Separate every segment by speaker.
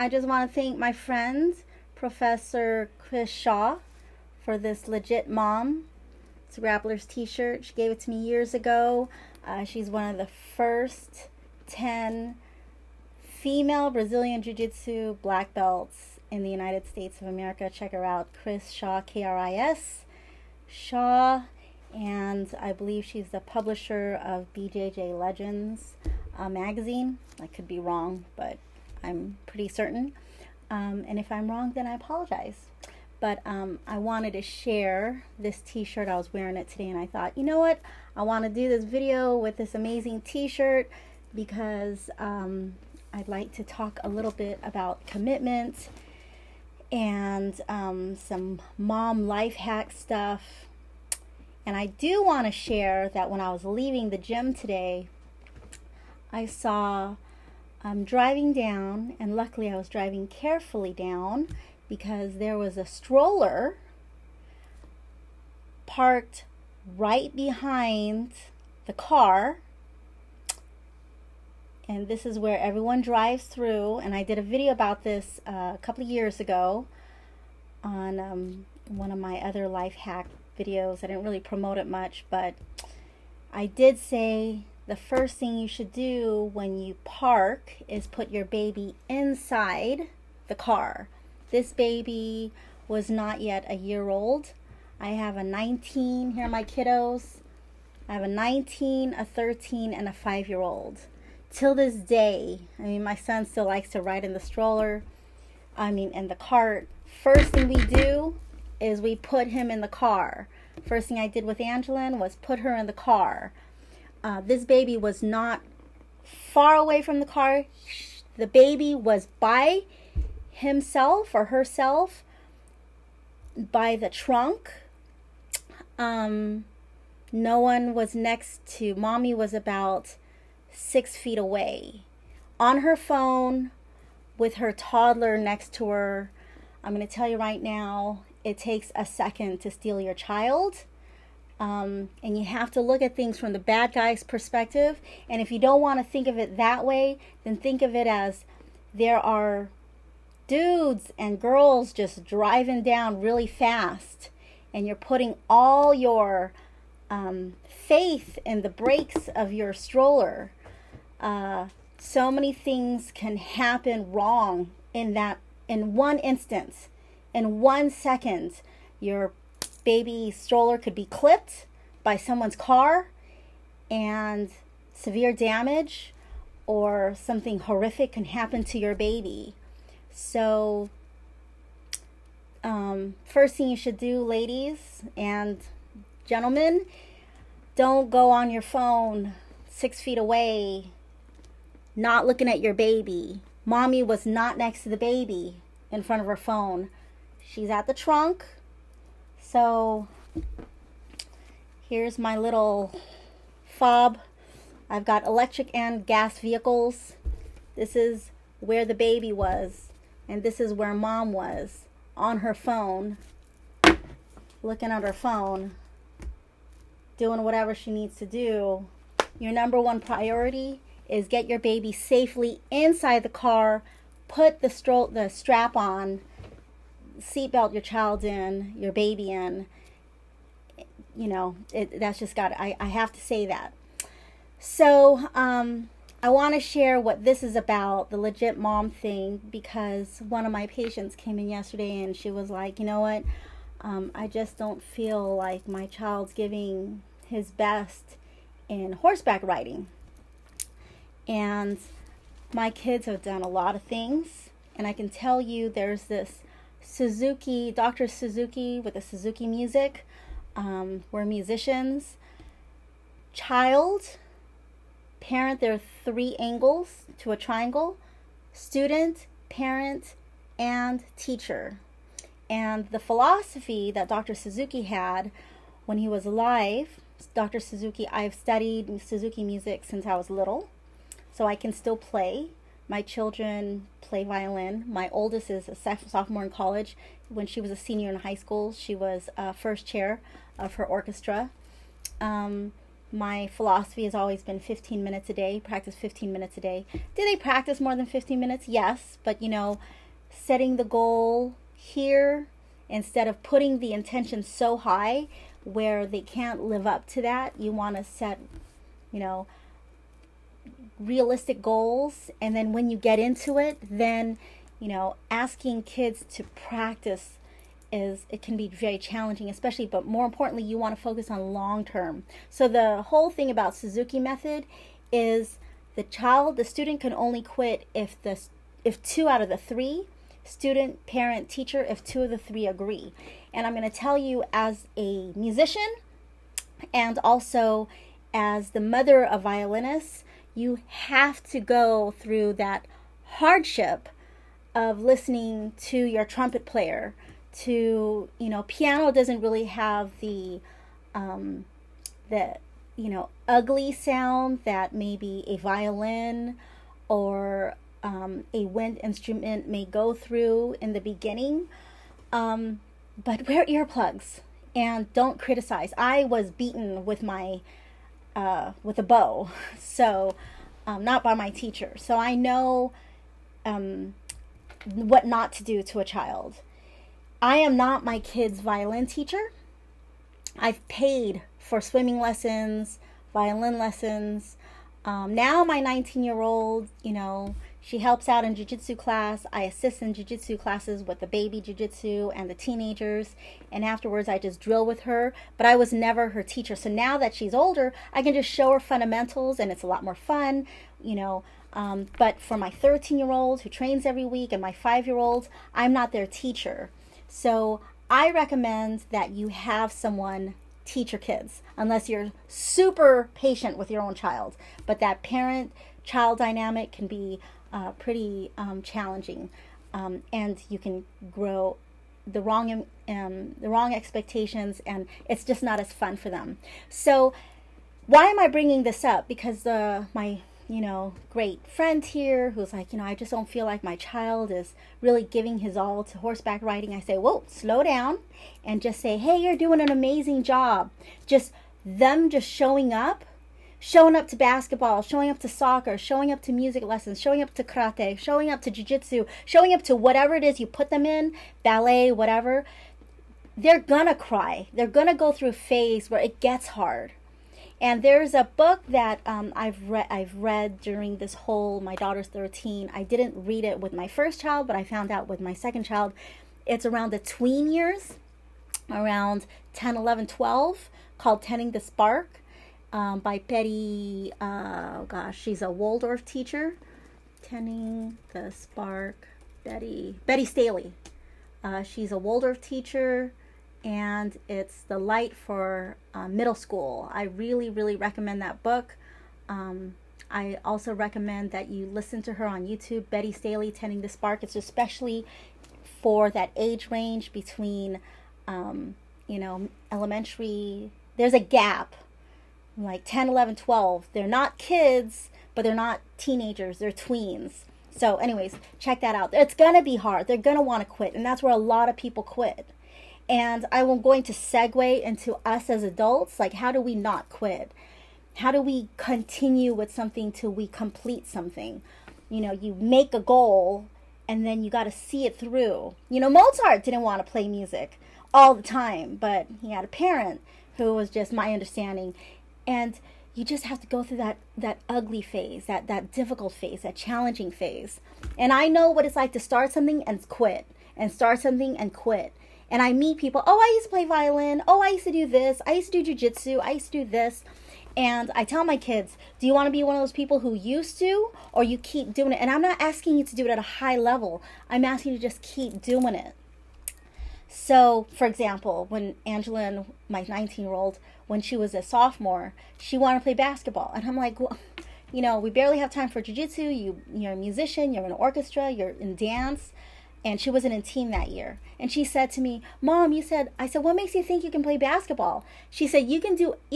Speaker 1: I just want to thank my friend, Professor Kris Shaw, for this Legit Mom. It's a Grappler's t-shirt. She gave it to me years ago. She's one of the first 10 female Brazilian Jiu-Jitsu black belts in the United States of America. Check her out, Kris Shaw, K-R-I-S, Shaw. And I believe she's the publisher of BJJ Legends magazine. I could be wrong, but I'm pretty certain. And if I'm wrong, then I apologize. But I wanted to share this t-shirt. I was wearing it today, and I thought, you know what? I want to do this video with this amazing t-shirt because I'd like to talk a little bit about commitment and some mom life hack stuff. And I do want to share that when I was leaving the gym today, I saw driving down, and luckily I was driving carefully down because there was a stroller parked right behind the car. And this is where everyone drives through. And I did a video about this a couple of years ago on one of my other life hack videos. I didn't really promote it much, but I did say the first thing you should do when you park is put your baby inside the car. This baby was not yet a year old. I have a 19, here are my kiddos. I have a 19, a 13, and a 5-year-old. Till this day, I mean, my son still likes to ride in the stroller, in the cart. First thing we do is we put him in the car. First thing I did with Angeline was put her in the car. This baby was not far away from the car. The baby was by himself or herself by the trunk. No one was next to. Mommy was about 6 feet away on her phone with her toddler next to her. I'm going to tell you right now, it takes a second to steal your child. And you have to look at things from the bad guy's perspective. And if you don't want to think of it that way, then think of it as there are dudes and girls just driving down really fast. And you're putting all your faith in the brakes of your stroller. So many things can happen wrong in one instance. In 1 second, your baby stroller could be clipped by someone's car and severe damage or something horrific can happen to your baby. So first thing you should do, ladies and gentlemen, don't go on your phone 6 feet away not looking at your baby. Mommy was not next to the baby in front of her phone. She's at the trunk. So here's my little fob. I've got electric and gas vehicles. This is where the baby was, and this is where mom was on her phone, looking at her phone, doing whatever she needs to do. Your number one priority is get your baby safely inside the car, put the strap on, seatbelt your child in, your baby in. You know, that's just got, I have to say that. So I want to share what this is about, the Legit Mom thing, because one of my patients came in yesterday and she was like, you know what, I just don't feel like my child's giving his best in horseback riding. And my kids have done a lot of things, and I can tell you there's this Suzuki, Dr. Suzuki with the Suzuki music. We're musicians. Child, parent, there are 3 angles to a triangle: student, parent, and teacher. And the philosophy that Dr. Suzuki had when he was alive, Dr. Suzuki, I've studied Suzuki music since I was little, so I can still play. My children play violin. My oldest is a sophomore in college. When she was a senior in high school, she was first chair of her orchestra. my philosophy has always been 15 minutes a day, practice 15 minutes a day. Do they practice more than 15 minutes? Yes, but setting the goal here instead of putting the intention so high where they can't live up to that, you want to set, realistic goals. And then when you get into it, then, asking kids to practice it can be very challenging, especially, but more importantly, you want to focus on long term. So the whole thing about Suzuki method is the student can only quit if 2 out of the 3, student, parent, teacher, if 2 of the 3 agree. And I'm going to tell you, as a musician and also as the mother of violinists, you have to go through that hardship of listening to your trumpet player. Piano doesn't really have the ugly sound that maybe a violin or a wind instrument may go through in the beginning. But wear earplugs and don't criticize. I was beaten with with a bow, so not by my teacher. So I know what not to do to a child. I am not my kid's violin teacher. I've paid for swimming lessons, violin lessons. Now my 19-year-old, she helps out in Jiu-Jitsu class. I assist in Jiu-Jitsu classes with the baby Jiu-Jitsu and the teenagers. And afterwards, I just drill with her. But I was never her teacher. So now that she's older, I can just show her fundamentals, and it's a lot more fun, But for my 13-year-old who trains every week and my 5-year-olds, I'm not their teacher. So I recommend that you have someone teach your kids, unless you're super patient with your own child. But that parent-child dynamic can be pretty challenging, and you can grow the wrong expectations, and it's just not as fun for them. So why am I bringing this up? Because my great friend here who's like, I just don't feel like my child is really giving his all to horseback riding. I say, whoa, slow down and just say, hey, you're doing an amazing job. Just showing up to basketball, showing up to soccer, showing up to music lessons, showing up to karate, showing up to jiu-jitsu, showing up to whatever it is you put them in, ballet, whatever. They're gonna cry. They're gonna go through a phase where it gets hard. And there's a book that I've read during this whole, my daughter's 13. I didn't read it with my first child, but I found out with my second child. It's around the tween years, around 10, 11, 12, called Tending the Spark, by Betty, she's a Waldorf teacher. Tending the Spark, Betty Staley. She's a Waldorf teacher. And it's the light for middle school. I really, really recommend that book. I also recommend that you listen to her on YouTube, Betty Staley, Tending the Spark. It's especially for that age range between, elementary. There's a gap, like 10, 11, 12. They're not kids, but they're not teenagers. They're tweens. So anyways, check that out. It's going to be hard. They're going to want to quit. And that's where a lot of people quit. And I'm going to segue into us as adults. Like, how do we not quit? How do we continue with something till we complete something? You make a goal and then you got to see it through. Mozart didn't want to play music all the time, but he had a parent who was just my understanding. And you just have to go through that ugly phase, that difficult phase, that challenging phase. And I know what it's like to start something and quit, and start something and quit. And I meet people, I used to play violin. I used to do this. I used to do jiu-jitsu. I used to do this. And I tell my kids, do you want to be one of those people who used to, or you keep doing it? And I'm not asking you to do it at a high level. I'm asking you to just keep doing it. So, for example, when Angela, my 19-year-old, when she was a sophomore, she wanted to play basketball. And I'm like, well, we barely have time for jiu-jitsu. You're a musician. You're in an orchestra. You're in dance. And she wasn't in team that year. And she said to me, Mom, I said, what makes you think you can play basketball? She said, you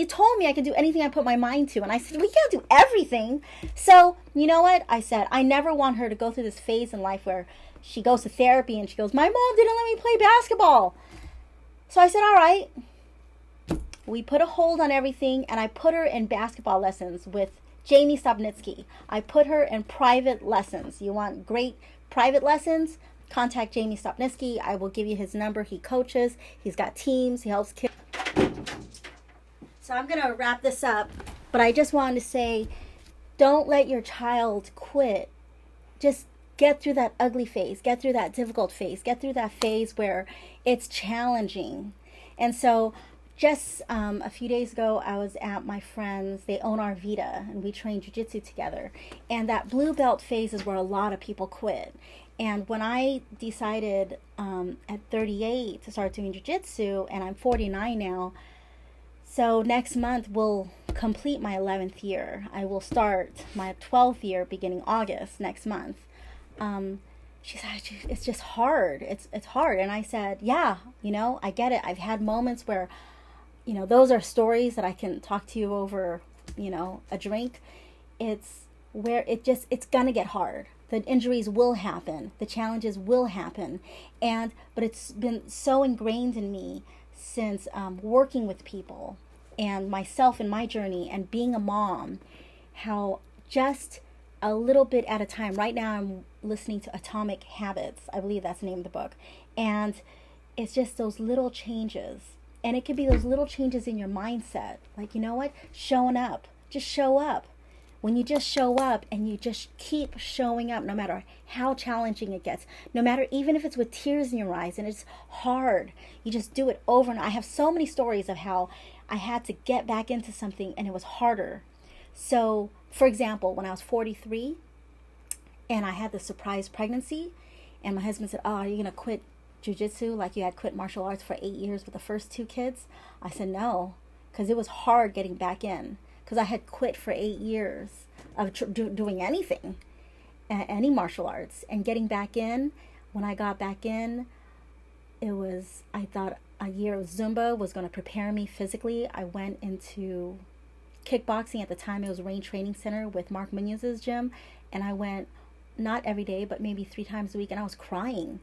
Speaker 1: told me I could do anything I put my mind to. And I said, we can't do everything. So, you know what? I said, I never want her to go through this phase in life where she goes to therapy and she goes, my mom didn't let me play basketball. So I said, all right, we put a hold on everything, and I put her in basketball lessons with Jamie Stopnitzky. I put her in private lessons. You want great private lessons? Contact Jamie Stopnitzky. I will give you his number. He coaches. He's got teams. He helps kids. So I'm going to wrap this up, but I just wanted to say, don't let your child quit. Just get through that ugly phase. Get through that difficult phase. Get through that phase where it's challenging. And so just a few days ago, I was at my friend's. They own Arvita, and we train Jiu-Jitsu together. And that blue belt phase is where a lot of people quit. And when I decided at 38 to start doing Jiu-Jitsu, and I'm 49 now, so next month will complete my 11th year. I will start my 12th year beginning August next month. She said, it's just hard. It's hard. And I said, yeah, I get it. I've had moments where, those are stories that I can talk to you over, a drink. It's where it's going to get hard. The injuries will happen. The challenges will happen. But it's been so ingrained in me since working with people and myself in my journey and being a mom, how just a little bit at a time. Right now I'm listening to Atomic Habits. I believe that's the name of the book. And it's just those little changes. And it could be those little changes in your mindset. Like, you know what? Showing up. Just show up. When you just show up and you just keep showing up, no matter how challenging it gets, no matter, even if it's with tears in your eyes and it's hard, you just do it over. And I have so many stories of how I had to get back into something and it was harder. So, for example, when I was 43 and I had the surprise pregnancy, and my husband said, "Oh, are you going to quit jiu-jitsu like you had quit martial arts for 8 years with the first 2 kids?" I said no, because it was hard getting back in, because I had quit for 8 years of doing anything, any martial arts, and getting back in. When I got back in, I thought a year of Zumba was going to prepare me physically. I went into kickboxing. At the time it was Rain Training Center with Mark Munoz's gym, and I went not every day but maybe 3 times a week, and I was crying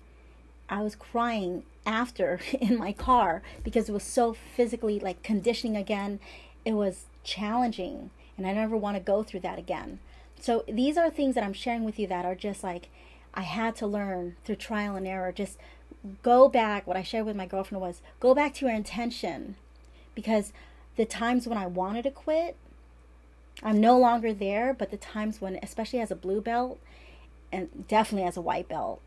Speaker 1: after in my car because it was so physically like conditioning again. It was challenging, and I never want to go through that again. So these are things that I'm sharing with you that are just like I had to learn through trial and error. Just go back. What I shared with my girlfriend was, go back to your intention, because the times when I wanted to quit, I'm no longer there. But the times when, especially as a blue belt and definitely as a white belt,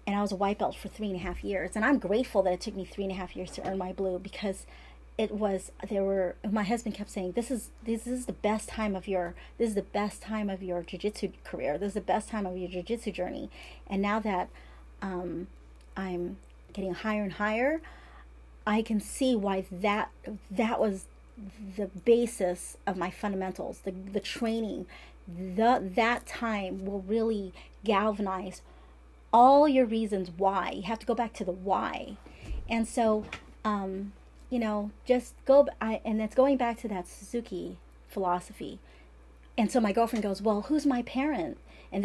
Speaker 1: and I was a white belt for 3.5 years, and I'm grateful that it took me 3.5 years to earn my blue, because my husband kept saying, this is the best time of your jiu-jitsu career. This is the best time of your jiu-jitsu journey. And now that I'm getting higher and higher, I can see why that was the basis of my fundamentals, the training. That time will really galvanize all your reasons why. You have to go back to the why. And so just and it's going back to that Suzuki philosophy. And so my girlfriend goes, well, who's my parent? And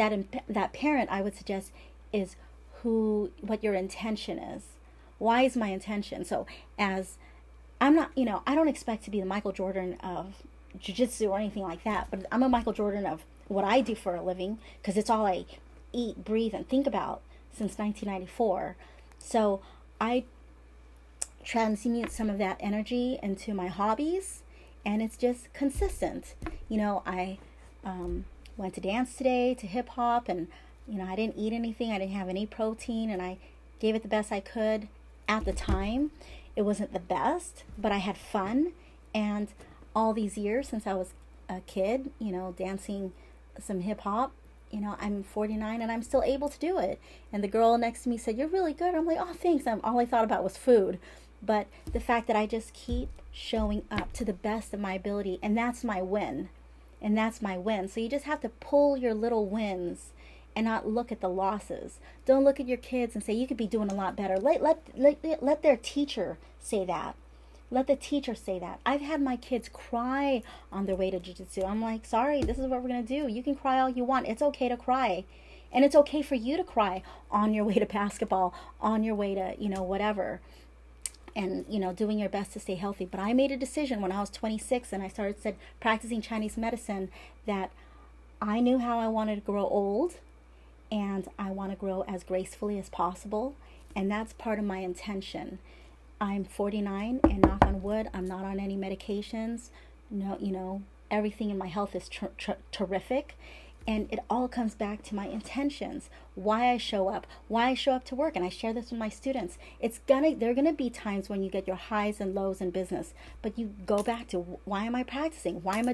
Speaker 1: that parent, I would suggest, is what your intention is. Why is my intention? So as I'm not, I don't expect to be the Michael Jordan of jiu-jitsu or anything like that, but I'm a Michael Jordan of what I do for a living, because it's all I eat, breathe, and think about since 1994. So I transmute some of that energy into my hobbies, and it's just consistent. I went to dance today, to hip hop, and I didn't eat anything. I didn't have any protein, and I gave it the best I could at the time. It wasn't the best, but I had fun. And all these years since I was a kid, dancing some hip hop, I'm 49 and I'm still able to do it. And the girl next to me said, "You're really good." I'm like, "Oh, thanks." All I thought about was food. But the fact that I just keep showing up to the best of my ability, and that's my win. So you just have to pull your little wins and not look at the losses. Don't look at your kids and say, "You could be doing a lot better." Let their teacher say that. Let the teacher say that. I've had my kids cry on their way to jiu-jitsu. I'm like, "Sorry, this is what we're going to do. You can cry all you want. It's okay to cry. And it's okay for you to cry on your way to basketball, on your way to, whatever." and, you know, doing your best to stay healthy. But I made a decision when I was 26 and I started practicing Chinese medicine that I knew how I wanted to grow old, and I want to grow as gracefully as possible. And that's part of my intention. I'm 49, and knock on wood, I'm not on any medications. No, you know, everything in my health is terrific. And it all comes back to my intentions, why I show up to work. And I share this with my students. There are gonna be times when you get your highs and lows in business, but you go back to, why am I practicing? Why am I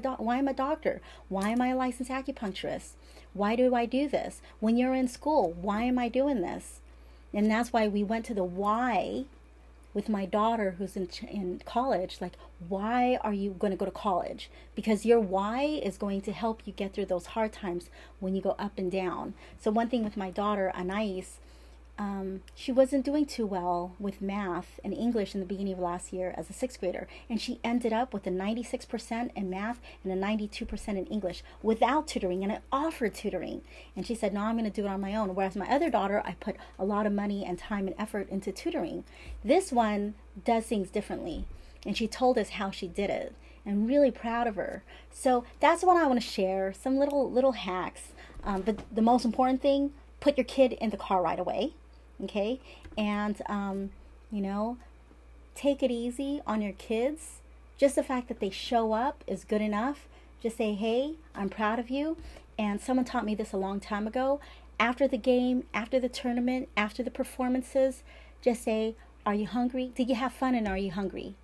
Speaker 1: a doctor? Why am I a licensed acupuncturist? Why do I do this? When you're in school, why am I doing this? And that's why we went to the why with my daughter who's in college. Like, why are you going to go to college? Because your why is going to help you get through those hard times when you go up and down. So one thing with my daughter, Anais, she wasn't doing too well with math and English in the beginning of last year as a 6th grader. And she ended up with a 96% in math and a 92% in English without tutoring. And I offered tutoring. And she said, no, I'm going to do it on my own. Whereas my other daughter, I put a lot of money and time and effort into tutoring. This one does things differently. And she told us how she did it. I'm really proud of her. So that's what I want to share, some little hacks. But the most important thing, put your kid in the car right away. Okay, and you know, take it easy on your kids. Just the fact that they show up is good enough. Just say, hey, I'm proud of you. And someone taught me this a long time ago. After the game, after the tournament, after the performances, just say, are you hungry? Did you have fun, and are you hungry?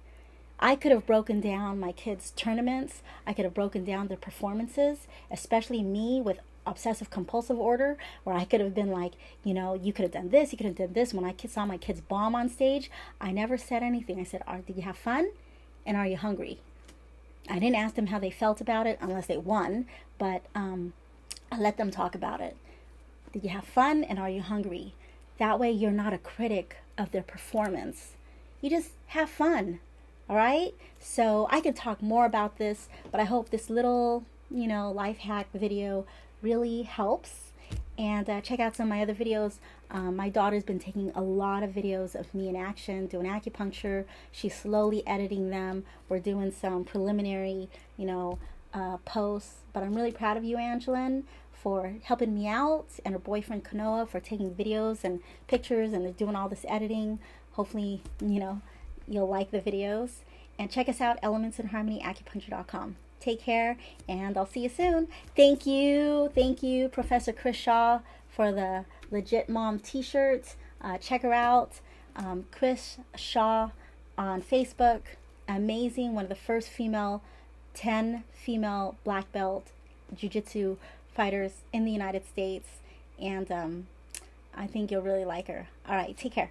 Speaker 1: I could have broken down my kids' tournaments. I could have broken down their performances, especially me with obsessive compulsive order, where I could have been like, you know, you could have done this, you could have done this. When I saw my kids bomb on stage, I never said anything. I said, did you have fun? And are you hungry? I didn't ask them how they felt about it unless they won, but I let them talk about it. Did you have fun, and are you hungry? That way you're not a critic of their performance. You just have fun. All right? So I could talk more about this, but I hope this little, you know, life hack video really helps. And check out some of my other videos. My daughter's been taking a lot of videos of me in action doing acupuncture. She's slowly editing them. We're doing some preliminary, you know, posts. But I'm really proud of you, Angeline, for helping me out, and her boyfriend Kanoa for taking videos and pictures and doing all this editing. Hopefully, you know, you'll like the videos. And check us out, elementsinharmonyacupuncture.com. Take care, and I'll see you soon. Thank you, Professor Kris Shaw, for the Legit Mom t-shirts. Check her out, Kris Shaw on Facebook. Amazing, one of the first 10 female black belt Jiu-Jitsu fighters in the United States. And I think you'll really like her. All right, take care.